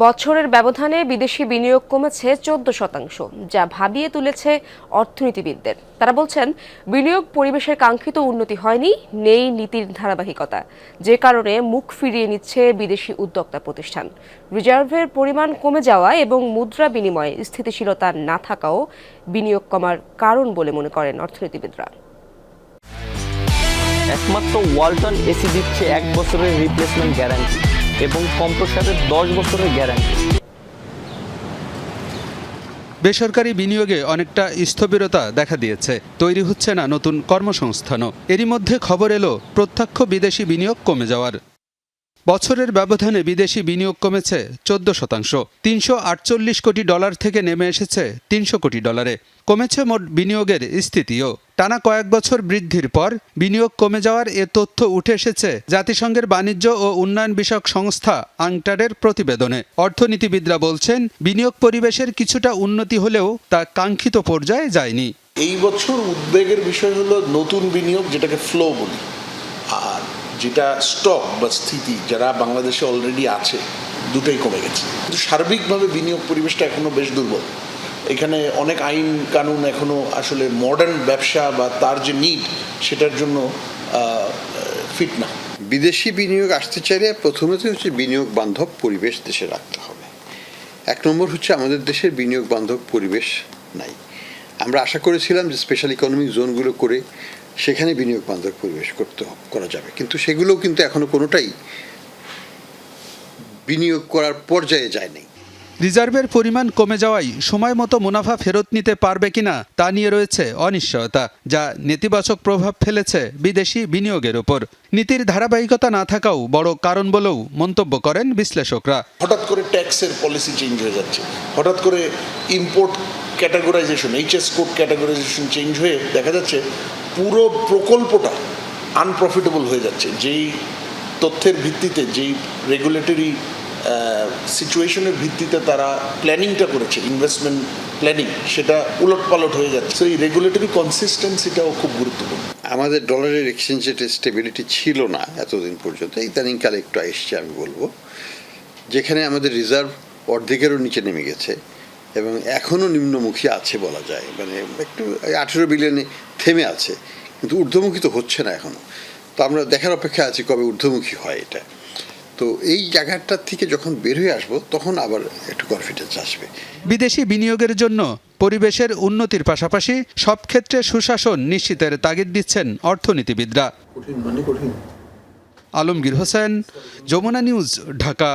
বছরের ব্যবধানে বিদেশি বিনিয়োগ কমেছে 14%, যা ভাবিয়ে তুলেছে অর্থনীতিবিদদের। তারা বলছেন, বিনিয়োগ পরিবেশের কাঙ্ক্ষিত উন্নতি হয়নি, নেই নীতির ধারাবাহিকতা, যে কারণে মুখ ফিরিয়ে নিচ্ছে বিদেশি উদ্যোক্তা প্রতিষ্ঠান। রিজার্ভের পরিমাণ কমে যাওয়া এবং মুদ্রা বিনিময়ে স্থিতিশীলতা না থাকাও বিনিয়োগ কমার কারণ বলে মনে করেন অর্থনীতিবিদরা। একমাত্র ওয়ালটন এসি দিচ্ছে 1 বছরের রিপ্লেসমেন্ট গ্যারান্টি এবং কম্প্রেসারের 10 বছরের গ্যারান্টি। বেসরকারি বিনিয়োগে অনেকটা স্থবিরতা দেখা দিয়েছে, তৈরি হচ্ছে না নতুন কর্মসংস্থানও। এরই মধ্যে খবর এলো প্রত্যক্ষ বিদেশি বিনিয়োগ কমে যাওয়ার। বছরের ব্যবধানে বিদেশি বিনিয়োগ কমেছে 14%, $348 কোটি থেকে নেমে এসেছে $300 কোটি। কমেছে মোট বিনিয়োগের স্থিতিও। টানা কয়েক বছর বৃদ্ধির পর বিনিয়োগ কমে যাওয়ার এ তথ্য উঠে এসেছে জাতিসংঘের বাণিজ্য ও উন্নয়ন বিষয়ক সংস্থা আংটাডের প্রতিবেদনে। অর্থনীতিবিদরা বলছেন, বিনিয়োগ পরিবেশের কিছুটা উন্নতি হলেও তা কাঙ্ক্ষিত পর্যায়ে যায়নি। এই বছর উদ্বেগের বিষয় হলো নতুন বিনিয়োগ, যেটাকে ফ্লো বলি, আর যেটা স্টক বা স্থিতি যারা বাংলাদেশে অলরেডি আছে, দুটোই কমে গেছে। কিন্তু সার্বিকভাবে বিনিয়োগ পরিবেশটা এখনো বেশ দুর্বল। এখানে অনেক আইন কানুন এখনো আসলে মডার্ন ব্যবসা বা তার যে নিড সেটার জন্য ফিট না। বিদেশি বিনিয়োগ আসতে চাইলে প্রথমত হচ্ছে বিনিয়োগ বান্ধব পরিবেশ দেশে রাখতে হবে। 1 নম্বর হচ্ছে আমাদের দেশের বিনিয়োগ বান্ধব পরিবেশ নাই। আমরা আশা করেছিলাম যে স্পেশাল ইকোনমিক জোনগুলো করে সেখানে বিনিয়োগ বান্ধব পরিবেশ করা যাবে, কিন্তু সেগুলোও কিন্তু এখনো কোনোটাই বিনিয়োগ করার পর্যায়ে যায়নি। রিজার্ভের পরিমাণ কমে যাওয়ায় সময় মতো মুনাফা ফেরত নিতে পারবে কিনা তা নিয়ে রয়েছে অনিশ্চয়তা, যা নেতিবাচক প্রভাব ফেলেছে বিদেশি বিনিয়োগের ওপর। নীতির ধারাবাহিকতা না থাকাও বড় কারণ বলেও মন্তব্য করেন বিশ্লেষকরা। হঠাৎ করে ট্যাক্সের পলিসি চেঞ্জ হয়ে যাচ্ছে, হঠাৎ করে import categorisation, HS code categorisation change হয়ে দেখা যাচ্ছে পুরো প্রকল্পটা আনপ্রফিটেবল হয়ে যাচ্ছে। যেই তথ্যের ভিত্তিতে, যেই রেগুলেটরি সিচুয়েশনের ভিত্তিতে তারা প্ল্যানিংটা করেছে, ইনভেস্টমেন্ট প্ল্যানিং, সেটা উলটপালট হয়ে যাচ্ছে। এই রেগুলেটরি কনসিস্টেন্সিটাও খুব গুরুত্বপূর্ণ। আমাদের ডলারের এক্সচেঞ্জ রেটের স্টেবিলিটি ছিল না এতদিন পর্যন্ত, ইদানিংকালে একটু এসছে আমি বলবো, যেখানে আমাদের রিজার্ভ অর্ধেকেরও নিচে নেমে গেছে এবং এখনও নিম্নমুখী আছে বলা যায়। মানে একটু 18 বিলিয়নে থেমে আছে, কিন্তু ঊর্ধ্বমুখী তো হচ্ছে না এখনও। তো আমরা দেখার অপেক্ষা আছি কবে ঊর্ধ্বমুখী হয় এটা। তো এই জায়গাটার থেকে যখন বের হয়ে আসবো তখন আবার একটু কনফিডেন্স আসবে। বিদেশি বিনিয়োগের জন্য পরিবেশের উন্নতির পাশাপাশি সব ক্ষেত্রে সুশাসন নিশ্চিতের তাগিদ দিচ্ছেন অর্থনীতিবিদরা। আলমগীর হোসেন, যমুনা নিউজ, ঢাকা।